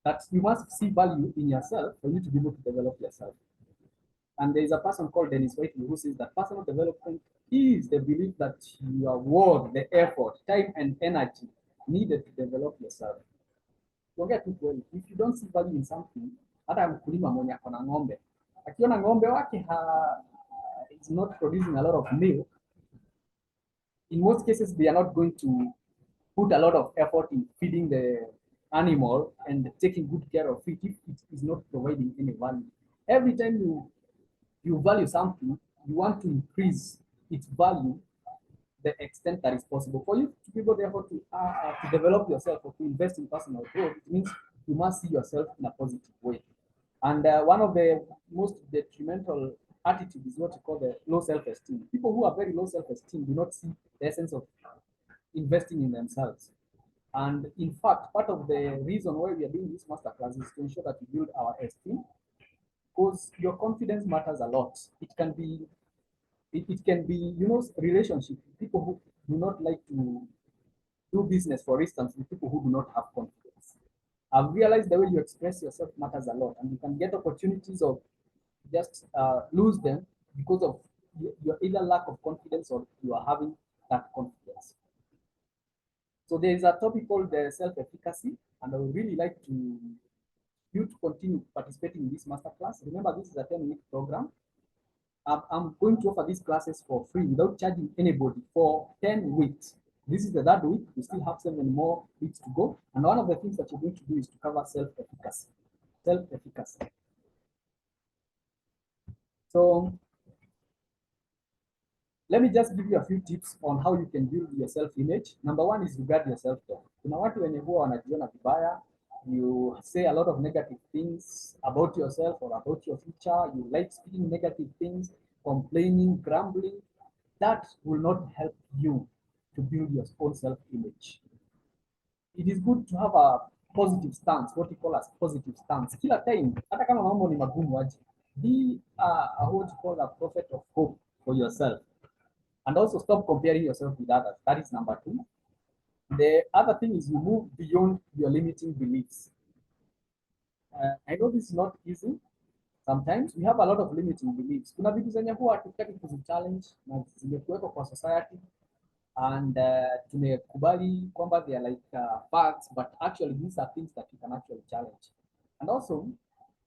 that you must see value in yourself for you to be able to develop yourself. And there is a person called Dennis Whiteley who says that personal development is the belief that you are worth the effort, time, and energy needed to develop yourself. Kuongea tu kweli, if you don't see value in something, hata mkulima mwenye ako na ng'ombe, akiona ng'ombe wake it's not producing a lot of milk, in most cases they are not going to put a lot of effort in feeding the animal and taking good care of it if it is not providing any value. Every time you value something, you want to increase its value the extent that is possible. For you to be able therefore to develop yourself or to invest in personal growth, it means you must see yourself in a positive way. And one of the most detrimental attitudes is what we call the low self-esteem. People who are very low self-esteem do not see the essence of investing in themselves. And in fact, part of the reason why we are doing this masterclass is to ensure that we build our esteem, because your confidence matters a lot. It can be, relationship. People who do not like to do business, for instance, with people who do not have confidence. I've realized the way you express yourself matters a lot, and you can get opportunities of just lose them because of your either lack of confidence or you are having that confidence. So there is a topic called the self-efficacy, and I would really like you to continue participating in this masterclass. Remember, this is a 10-week program. I'm going to offer these classes for free without charging anybody for 10 weeks. This is the third week. We still have 7 more weeks to go. And one of the things that you're going to do is to cover self-efficacy. Self-efficacy. So let me just give you a few tips on how you can build your self-image. Number one is regard your self-talk. Kuna watu wenye huwa wanajiona vibaya. You say a lot of negative things about yourself or about your future. You like speaking negative things, complaining, grumbling. That will not help you to build your own self-image. It is good to have a positive stance, what we call as positive stance. Kila time, hata kama mambo ni magumu aje, be what you call a prophet of hope for yourself. And also stop comparing yourself with others. That is number 2. The other thing is you move beyond your limiting beliefs. I know this is not easy. Sometimes we have a lot of limiting beliefs. Kuna vitu zenye huwa hatutaki kuzichallenge na zimekuwekwa kwa society, and tumekubali kwamba they are like facts, but actually these are things that you can actually challenge. And also,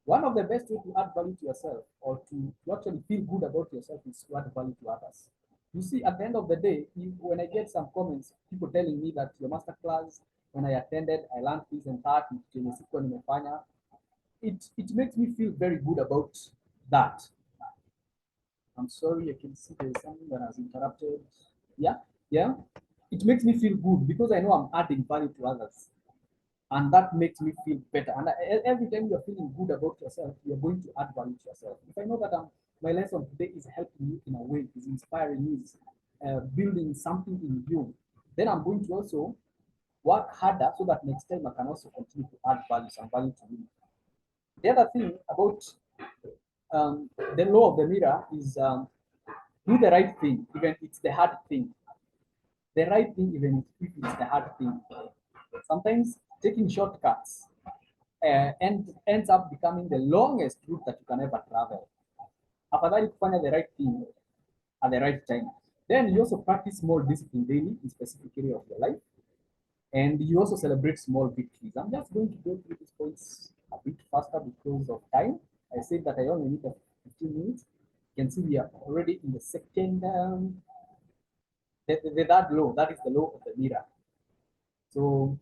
one of the best way to add value to yourself or to actually feel good about yourself is to add value to others. You see, at the end of the day, when I get some comments, people telling me that your masterclass, when I attended, I learned this and that, it makes me feel very good about that. I'm sorry, I can see there's something that has interrupted. Yeah. It makes me feel good because I know I'm adding value to others. And that makes me feel better. And every time you're feeling good about yourself, you're going to add value to yourself. If I know that my lesson today is helping you in a way, is inspiring you, is building something in you, then I'm going to also work harder so that next time I can also continue to add value, some value to you. The other thing about the law of the mirror is do the right thing, even if it's the hard thing. The right thing, even if it's the hard thing. Sometimes taking shortcuts ends up becoming the longest route that you can ever travel. Afadhali kufanya the right thing at the right time. Then you also practice small discipline daily in specific area of your life. And you also celebrate small victories. I'm just going to go through these points a bit faster because of time. I said that I only need 15 minutes. You can see we are already in the second, that law, that is the law of the mirror. So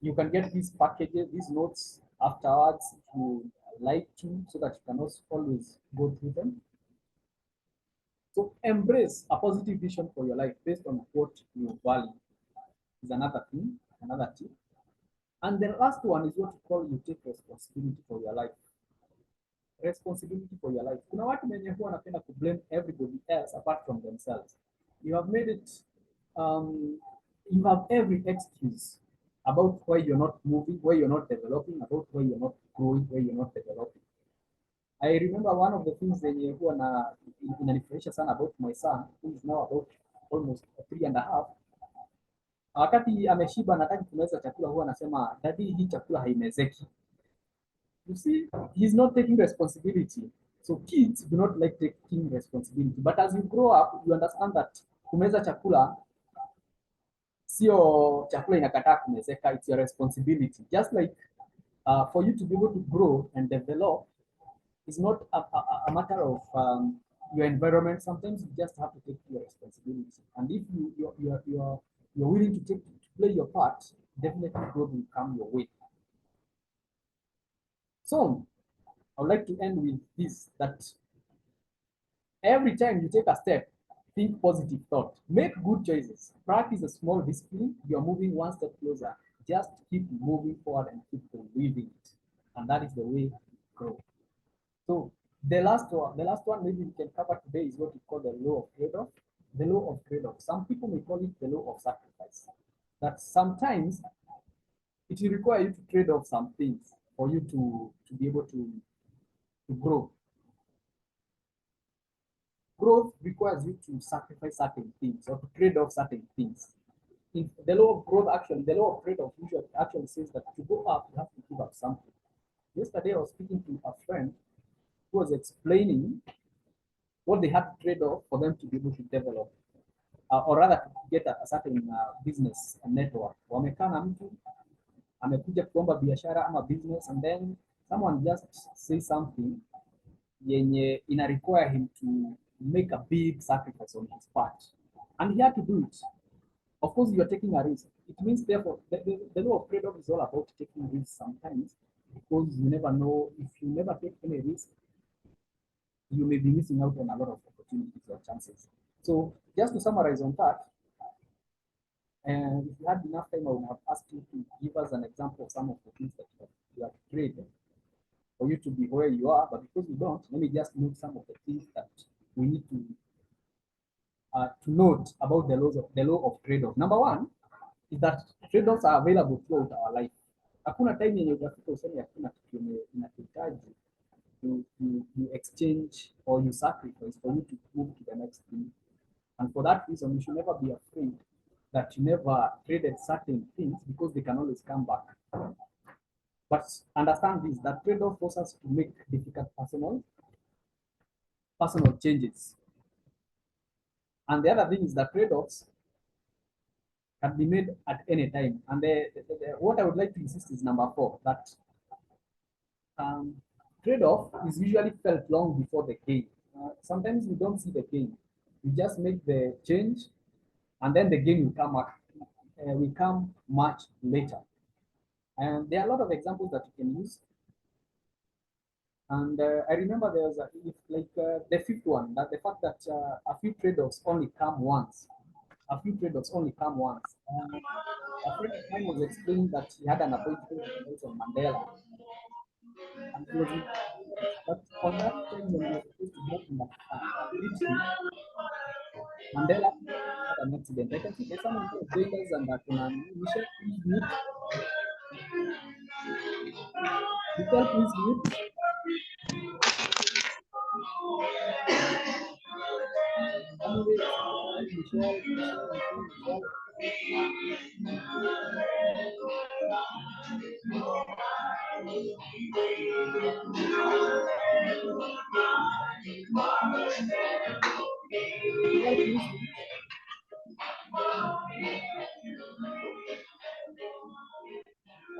you can get these packages, these notes afterwards if you like to, so that you can also always go through them. So embrace a positive vision for your life based on what you value is another thing, another tip. And the last one is what you call you take responsibility for your life. Responsibility for your life. Kuna watu wenye huwa wanapenda to blame everybody else apart from themselves. You have made it, you have every excuse about why you're not moving, why you're not developing, about why you're not growing, why you're not developing. I remember one of the things zenye huwa inanifurahisha sana about my son, who is now about almost 3.5. Wakati ameshiba nataka kumeza chakula, huwa anasema daddy, hii chakula haimezeki. You see, he's not taking responsibility. So kids do not like taking responsibility. But as you grow up, you understand that kumeza chakula sio chakula inakataa kumezeka, it's your responsibility. Just like for you to be able to grow and develop is not a matter of your environment. Sometimes you just have to take your responsibility. And if you're willing to play your part, definitely growth will come your way. So I would like to end with this, that every time you take a step, think positive thought, make good choices, practice a small discipline, you're moving one step closer. Just keep moving forward and keep believing it. And that is the way to grow. So the last one maybe we can cover today is what we call the law of trade-off. The law of trade-off. Some people may call it the law of sacrifice. That sometimes it will require you to trade off some things for you to be able to grow. Growth requires you to sacrifice certain things or to trade off certain things. In the law of growth, actually, the law of trade-off usually actually says that to go up, you have to give up something. Yesterday, I was speaking to a friend who was explaining what they had to trade off for them to be able to develop, or rather to get a certain business network. Wamekaa na mtu amekuja kuomba biashara ama business, and then someone just say something yenye ina require him to make a big sacrifice on his part, and he had to do it. Of course, you are taking a risk. It means, therefore, the law of trade-off is all about taking risks sometimes, because you never know. If you never take any risk, you may be missing out on a lot of opportunities or chances. So just to summarize on that, and if you had enough time, I would have asked you to give us an example of some of the things that you have created for you to be where you are. But because you don't, let me just note some of the things that we need to note about the law of trade-off. Number one is that trade-offs are available throughout our life. Hakuna time yenye utafika useme hakuna kitu inakuhitaji you exchange or you sacrifice for you to move to the next thing. And for that reason, you should never be afraid that you never traded certain things, because they can always come back. But understand this, that trade-off forces us to make difficult personal changes. And the other thing is that trade-offs can be made at any time. And what I would like to insist is number 4, that trade-off is usually felt long before the gain. Sometimes we don't see the gain. We just make the change, and then the gain will come much later. And there are a lot of examples that you can use. And I remember there was the 5th one, that the fact that a few trade-offs only come once. A few trade-offs only come once. A friend of mine was explaining that he had an appointment with Nelson Mandela, and he was in France. But on that time when he was supposed to go and meet him, Mandela had an accident. I can see there's someone here joined us, and Michelle, please mute. Michelle, please mute. Anyway, Michelle. Michelle, please mute.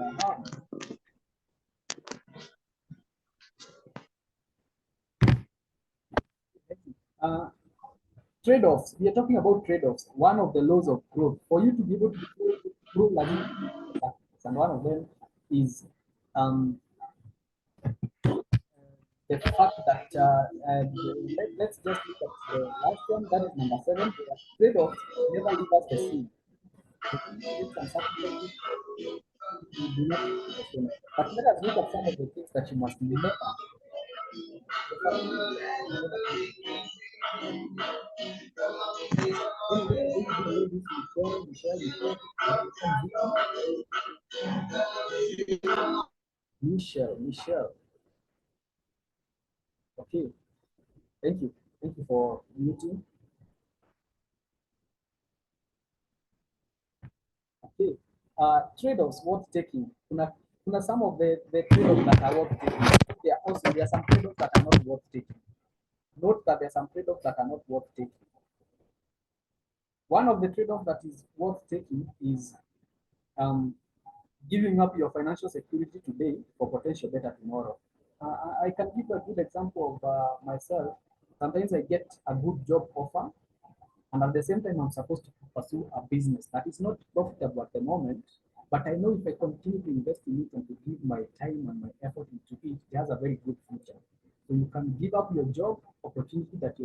Uh-huh. Uh, Trade-offs. We are talking about trade-offs. One of the laws of growth. For you to be able to grow, and one of them is the fact that let's just look at the last one. That is number 7. Trade-offs never leave us the same. The risks and sacrifices you do not leave the same. But let us look at some of the things that you must remember. The following is never keep. Anyway, I'm going to give away this Michelle. Michelle. Okay, thank you. Thank you for muting. Okay. Trade-offs worth taking. Some of the trade-offs that are worth taking. There are some trade-offs that are not worth taking. Note that there are some trade-offs that are not worth taking. One of the trade-offs that is worth taking is um, giving up your financial security today for potential better tomorrow. I can give a good example of myself. Sometimes I get a good job offer, and at the same time, I'm supposed to pursue a business that is not profitable at the moment. But I know if I continue to invest in it and to give my time and my effort into it, it has a very good future. So you can give up your job opportunity that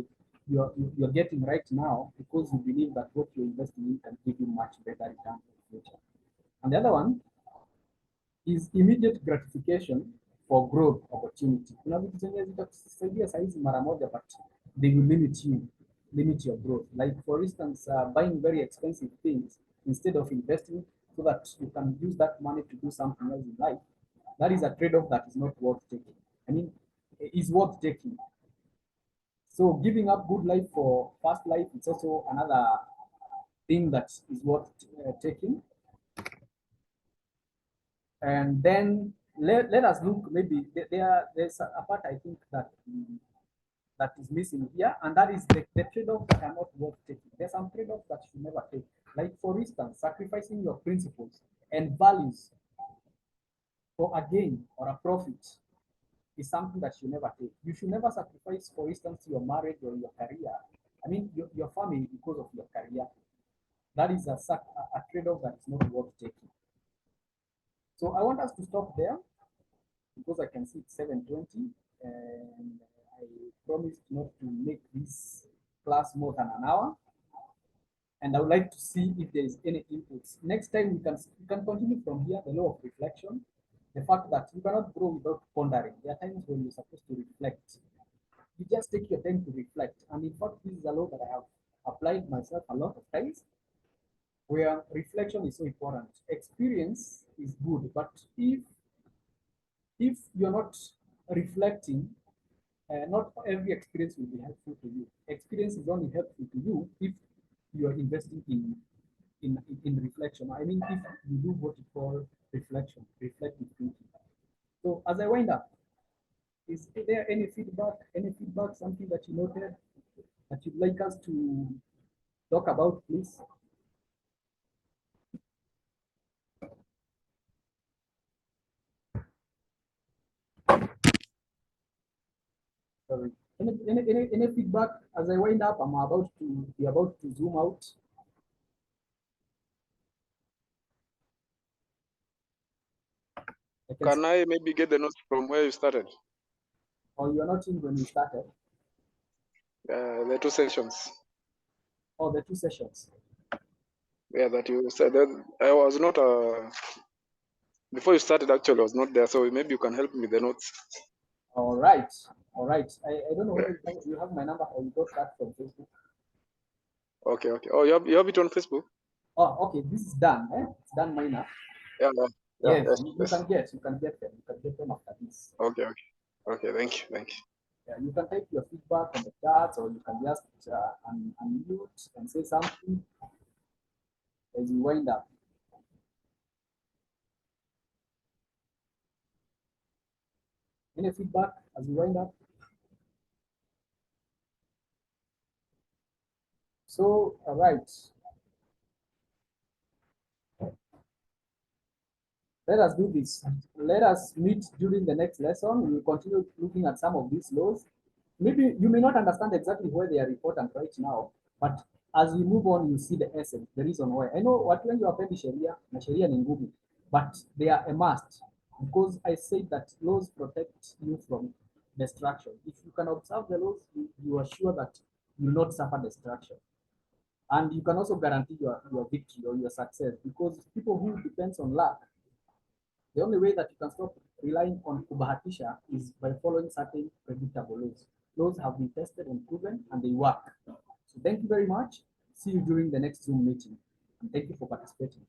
you're getting right now because you believe that what you're investing in can give you much better return in the future. And the other one is immediate gratification for growth opportunity. Kuna vitu zenye zitakusaidia saizi mara moja, but they will limit your growth. Like for instance, buying very expensive things instead of investing so that you can use that money to do something else in life. That is a trade-off that is not worth taking. I mean, is worth taking. So giving up good life for fast life is also another thing that is worth taking. And then let us look, maybe there's a part I think that that is missing here, and that is the trade-offs that are not worth taking. There's some trade-offs that you should never take. Like for instance, sacrificing your principles and values for a gain or a profit is something that you never take. You should never sacrifice, for instance, your marriage or your career. I mean, your family because of your career. That is a trade-off that is not worth taking. So I want us to stop there, because I can see it's 7:20, and I promised not to make this class more than an hour. And I would like to see if there is any inputs. Next time we can continue from here, the law of reflection, the fact that you cannot grow without pondering. There are times when you're supposed to reflect. You just take your time to reflect. And in fact, this is a law that I have applied myself a lot of times, where reflection is so important. Experience is good, but if you're not reflecting, not every experience will be helpful to you. Experience is only helpful to you if you are investing in reflection. I mean, if you do what you call reflection, reflective thinking. So as I wind up, is there any feedback, something that you noted that you'd like us to talk about, please? Sorry. Any feedback as I wind up? I'm about to zoom out. Can I maybe get the notes from where you started? Or you're not in when we started? The two sessions. Or the two sessions? Yeah, that you said that I was not before you started. Actually, I was not there, so maybe you can help me with the notes. All right, all right. I don't know Yeah. whether you have my number or you got that from Facebook. Okay. Oh, you have it on Facebook. Oh, okay. This is done. It's done, minor. Yeah. Yes, Yes. you Yes. can get them. You can get them after this. Okay. Thank you. Yeah, you can type your feedback on the chat, or you can just unmute and say something as you wind up. Any feedback as you wind up? So, all right. Let us do this. Let us meet during the next lesson. We will continue looking at some of these laws. Maybe you may not understand exactly why they are important right now, but as we move on, you see the essence, the reason why. I know what when you hapendi sheria, na sheria ni ngumu, but they are a must, because I said that laws protect you from destruction. If you can observe the laws, you are sure that you will not suffer destruction. And you can also guarantee your victory or your success, because people who depends on luck, the only way that you can stop relying on kubahatisha is by following certain predictable laws. Laws have been tested and proven, and they work. So thank you very much. See you during the next Zoom meeting. And thank you for participating.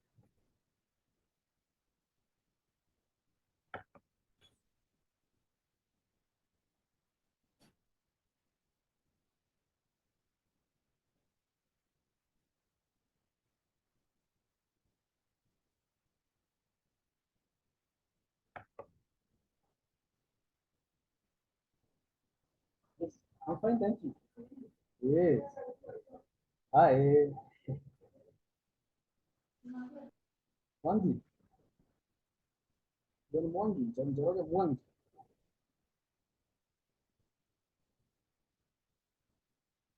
I'm fine, thank you. Yes. Hi. Mwangi. John Mwangi. John Joroge Mwangi.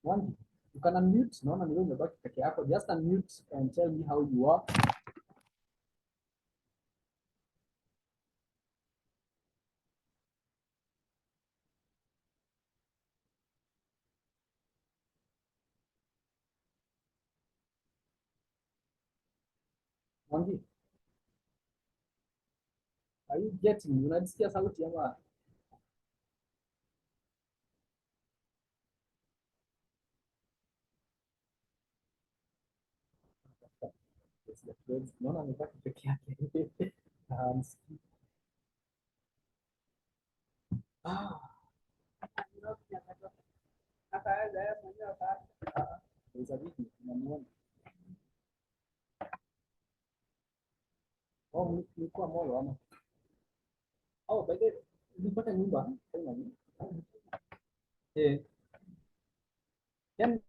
Mwangi. You can unmute. Naona ni wewe umebaki peke yako. Just unmute and tell me how you are. Mwangi. Are you getting? Unasikia sauti ama? It's the friends. Naona amebaki peke yake. Msikii. Ah, there's a video. Tunamuona. Oh, nilikuwa molo ama? Oh, by the way, ulipata nyumba? Haina nyumba. Eh, yani